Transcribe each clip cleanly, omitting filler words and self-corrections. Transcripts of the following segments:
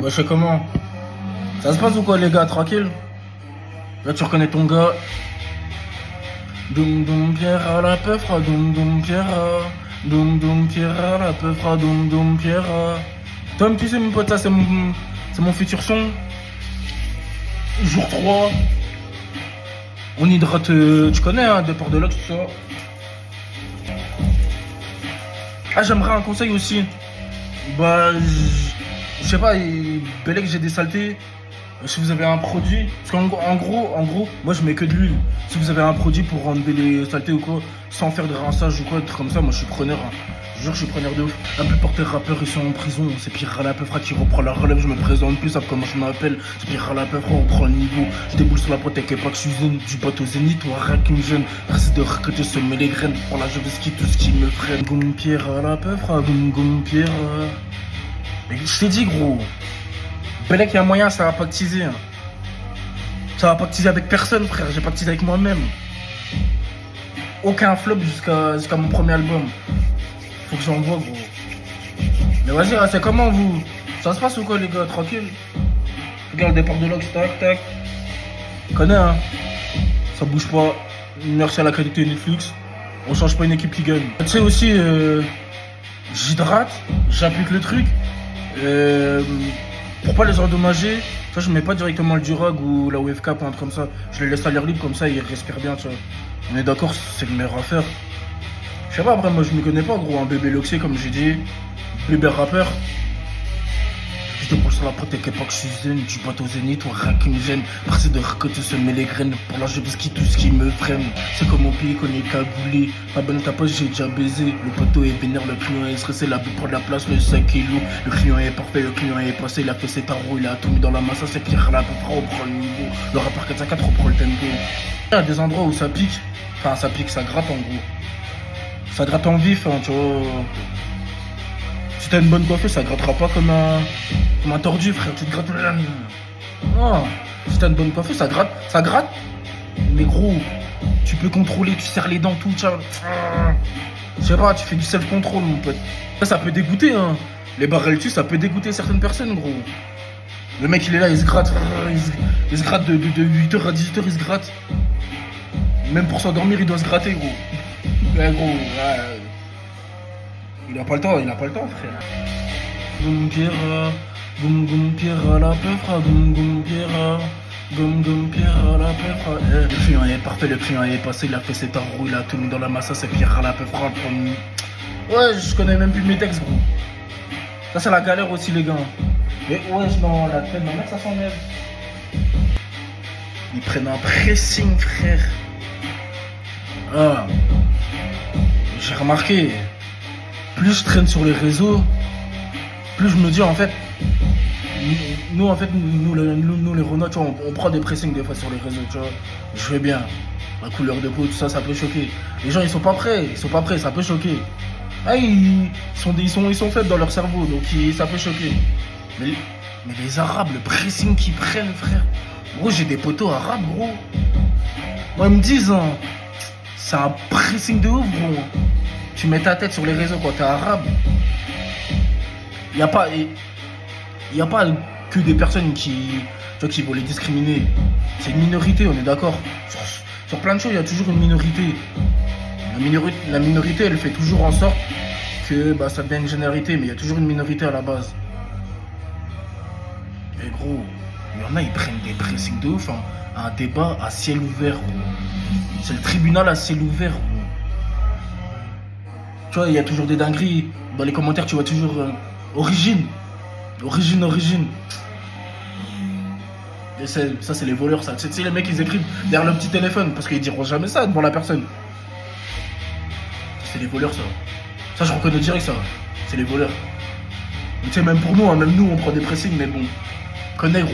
Bah, je sais comment. Ça se passe ou quoi, les gars? Tranquille? Là, tu reconnais ton gars. Doum doum Pierre la peu fera doum doum Pierre. Doum doum Pierre la peu fera doum doum Pierre. Tom, tu sais, mon pote, là, c'est mon futur son. Jour 3. On hydrate, tu connais, hein, déport de l'Ox, tout ça. Ah, j'aimerais un conseil aussi. Bah, je sais pas, Belek, j'ai des saletés. Si vous avez un produit, parce qu'en gros, moi je mets que de l'huile. Si vous avez un produit pour enlever les saletés ou quoi, sans faire de rinçage ou quoi, des trucs comme ça, moi je suis preneur. Hein. Je jure, je suis preneur de ouf. La plupart des rappeurs ils sont en prison. C'est Pierre la frère qui reprend la relève. Je me présente plus, savent comment je m'appelle. C'est Pierre la frère, on prend le niveau. Je déboule sur la protèque et pas que je suis zen. Du bateau zénith, ou rien qui me gêne. Reste de recruter, semer les graines. Pour la je vais ski, tout ce qui me freine. Goum Pierre la frère, goum Pierre. Mais je t'ai dit, gros. Belek, il y a moyen, ça va pactiser. Hein. Ça va pactiser avec personne, frère. J'ai pactisé avec moi-même. Aucun flop jusqu'à mon premier album. Faut que j'envoie, gros. Mais vas-y, hein, c'est comment vous? Ça se passe ou quoi, les gars? Tranquille? Regarde le départ de l'Ox, tac, tac. Tu connais, hein? Ça bouge pas. Merci à la qualité de Netflix. On change pas une équipe qui gagne. Tu sais aussi, j'hydrate, j'applique le truc. Pour pas les endommager, ça je mets pas directement le Durag ou la WFK ou un truc comme ça. Je les laisse à l'air libre comme ça, ils respirent bien, tu vois. On est d'accord, c'est le meilleur à faire. Je sais pas, après moi je me connais pas, gros, un bébé loxé comme j'ai dit. Bébé rappeur. Je te sur la protèque et pas que je suis zen. Du bateau zénith, ou rien qui me gêne. Pressé de recoter, semer les graines. Pour la jeunesse qui tout ce qui me freine. C'est comme au pays qu'on est cagoulé. Pas bonne ta poche, j'ai déjà baisé. Le poteau est vénère, le client est stressé. La boucle prend de la place, le sac est lourd. Le client est parfait, le client est passé. Il a fait ses tarots, il a tout mis dans la masse. C'est Pierre là, peu près, on prend le niveau. Le rappeur 404 reprend le tempo. Il y a des endroits où ça pique. Enfin, ça pique, ça gratte en gros. Ça gratte en vif, hein, tu vois. Si t'as une bonne coiffure, ça grattera pas comme un tordu, frère. Tu te grattes. Non. Si t'as une bonne coiffure, ça gratte. Mais gros, tu peux contrôler, tu serres les dents, tout, tu vois. Je sais pas, tu fais du self-control, mon pote. Ça peut dégoûter, hein. Les barrels tu, ça peut dégoûter certaines personnes, gros. Le mec, il est là, il se gratte. Il se gratte de 8h à 18h, il se gratte. Même pour s'endormir, il doit se gratter, gros. Ouais, gros, ouais. Il a pas le temps, frère. Goum Pierre, goum Pierre la peu fera, goum Pierre, goum Pierre la peu fera. Le client est parfait, le client est passé, il a fait ses tarots, il a tout mis dans la masse, c'est Pierre la peu fera. Ouais, je connais même plus mes textes, gros. Ça, c'est la galère aussi, les gars. Mais ouais, dans la tête, ma mère, ça s'enlève. Ils prennent un pressing, frère. Ah, j'ai remarqué. Plus je traîne sur les réseaux, plus je me dis en fait, nous les Renault, tu vois, on prend des pressings des fois sur les réseaux, tu vois. Je fais bien. La couleur de peau, tout ça, ça peut choquer. Les gens ils sont pas prêts, ça peut choquer. Ah, ils sont faibles dans leur cerveau, donc ça peut choquer. Mais les Arabes, le pressing qu'ils prennent, frère. Gros, j'ai des potos arabes, gros. Moi, ils me disent, hein, c'est un pressing de ouf, gros. Tu mets ta tête sur les réseaux quand t'es arabe. Y a pas que des personnes qui vont les discriminer. C'est une minorité, on est d'accord. Sur plein de choses, il y a toujours une minorité. La minorité, elle fait toujours en sorte que ça devient une généralité, mais il y a toujours une minorité à la base. Et gros, il y en a, ils prennent des pressings de ouf. Hein. Un débat à ciel ouvert, gros. C'est le tribunal à ciel ouvert, gros. Tu vois, il y a toujours des dingueries. Dans les commentaires, tu vois toujours origine. Et ça, c'est les voleurs, ça. Tu sais, les mecs, ils écrivent derrière le petit téléphone parce qu'ils diront jamais ça devant la personne. C'est les voleurs, ça. Ça, je reconnais direct, ça. C'est les voleurs. Tu sais, même pour nous, hein, même nous, on prend des pressings, mais bon. Connais, gros.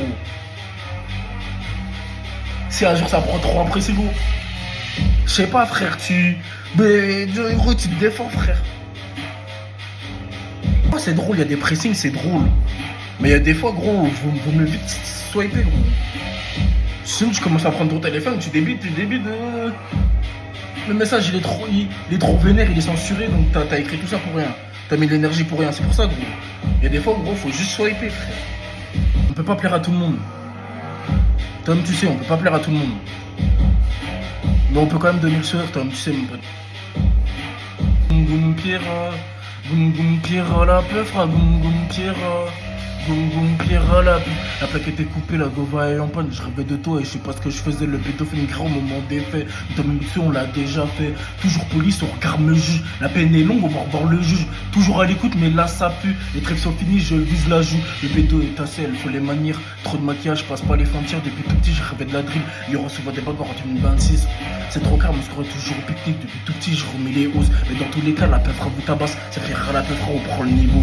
Si un jour ça prend trop un pressing, gros. Je sais pas, frère, mais gros, tu te défends, frère. Oh, c'est drôle, il y a des pressings, c'est drôle. Mais il y a des fois, gros, vous me vite swiper, gros. Sinon, tu commences à prendre ton téléphone, tu débites. Le message, il est trop vénère, il est censuré, donc t'as écrit tout ça pour rien. T'as mis de l'énergie pour rien, c'est pour ça, gros. Il y a des fois, gros, faut juste swiper, frère. On peut pas plaire à tout le monde. Tom, tu sais, on peut pas plaire à tout le monde. Mais on peut quand même donner le sourire, Tom, tu sais, mon pote. Goum goum Pierre, la peufra, goum goum Pierre. Goum goum Pierre, la plaque était coupée, la gova est en panne. Je rêvais de toi et je sais pas ce que je faisais. Le béto fait une grand moment d'effet. Tom, on l'a déjà fait. Toujours police, on regarde le juge. La peine est longue, on va revoir le juge. Toujours à l'écoute, mais là ça pue. Les trêves sont finis, je vise la joue. Le béto est assez, il faut les manières. Trop de maquillage, passe pas les frontières. Depuis tout petit, je rêvais de la drill. Il recevoir des bagarres en 2026. C'est trop calme, on se croit toujours au pique-nique. Depuis tout petit, je remets les hausses. Mais dans tous les cas, la peufra vous tabasse. Ça fait rire à la peufra, on prend le niveau.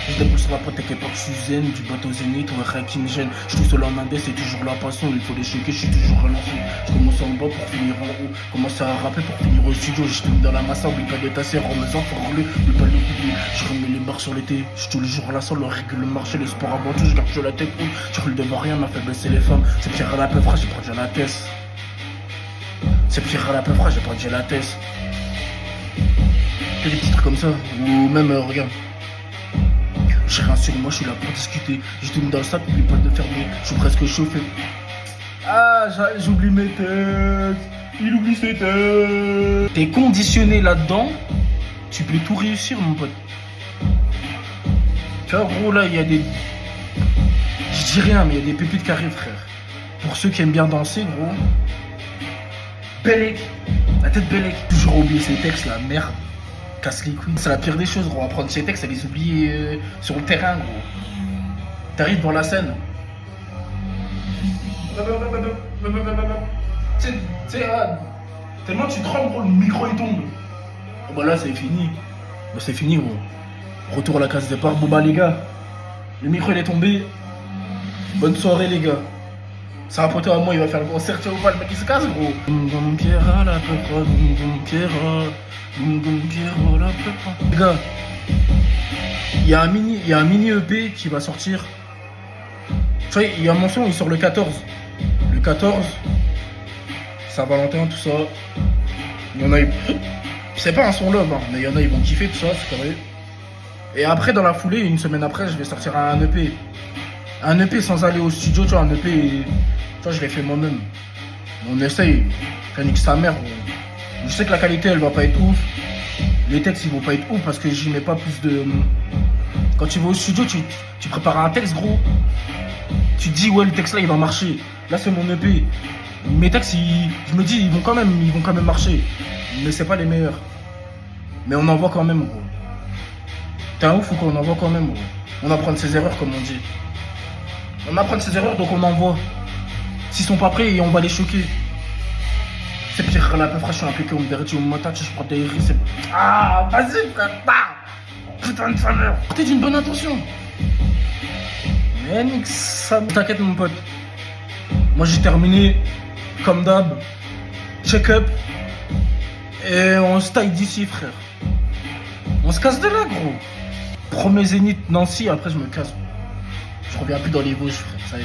Je déboule sur la pote, t'inquiète pas que je suis zen. Du bateau zénith, ouais, rien qui me gêne. Je suis seul en indé, c'est toujours la passion. Il faut les choquer, je suis toujours relancé. Je commence en bas pour finir en haut. Commence à rapper pour finir au studio. Je te mets dans la massa, oublie pas d'étasser. Remets-en, faut-le, oublie pas de le couper. Je remets les barres sur l'été. Je suis tous les jours à la salle, le règle, le marché, les sports avant tout. Je garde la tête haute. Je roule devant rien, m'a fait baisser les femmes. C'est pire à la peufra, j'ai perdu la tête. C'est pire à la peufra, j'ai perdu la tête. Que des petits trucs comme ça. Ou même, regarde. J'ai rien sur moi, je suis là pour discuter. Je tourne dans le sac, n'oublie pas de fermer. Je suis presque chauffé. Ah, j'oublie mes têtes. Il oublie ses têtes. T'es conditionné là-dedans, tu peux tout réussir, mon pote. Tu vois, gros, là, il y a des. Je dis rien, mais il y a des pépites qui arrivent, frère. Pour ceux qui aiment bien danser, gros. Bellec. La tête Bellec. Toujours oublier ses textes, la merde. Casse les couilles. C'est la pire des choses, gros. Apprendre ses textes et les oublier sur le terrain, gros. T'arrives dans la scène. Tu sais, tellement tu trembles, gros, le micro il tombe. Oh bah là, c'est fini. Bah, c'est fini, gros. Retour à la case départ. Bon bah, les gars, le micro il est tombé. Bonne soirée, les gars. C'est un poteau à moi, il va faire le concert, tu vois pas, le mec il se casse, gros. Goum goum Pierre, la peufra, goum goum Pierre. Goum goum Pierre, la peufra. Les gars, il y a un mini EP qui va sortir. Tu vois, il y a mon son, il sort le 14. Le 14, Saint-Valentin, tout ça. Il y en a, c'est pas un son love, hein, mais il y en a, ils vont kiffer, tout ça, c'est carré. Et après, dans la foulée, une semaine après, je vais sortir un EP. Un EP sans aller au studio, tu vois, un EP, tu vois, je l'ai fait moi-même. On essaye, ça nique sa mère. Je sais que la qualité, elle va pas être ouf. Les textes, ils vont pas être ouf parce que j'y mets pas plus de... Quand tu vas au studio, tu prépares un texte, gros. Tu te dis, ouais, le texte là, il va marcher. Là, c'est mon EP. Mes textes, je me dis, ils vont quand même marcher. Mais c'est pas les meilleurs. Mais on en voit quand même, gros. T'es un ouf ou quoi? On en voit quand même, gros. On apprend de ses erreurs, comme on dit. On apprend de ses erreurs, donc on envoie. S'ils sont pas prêts, on va les choquer. C'est pire, la peufra, je suis impliqué, on me verrait, on m'attaque, je prends des risques. Ah, vas-y, frère, putain de sa mère. T'es d'une bonne intention. Mais nique ça. T'inquiète, mon pote. Moi, j'ai terminé, comme d'hab, check-up. Et on se taille d'ici, frère. On se casse de là, gros. Premier Zénith Nancy, après je me casse. Je reviens plus dans les Vosges, frère, ça y est.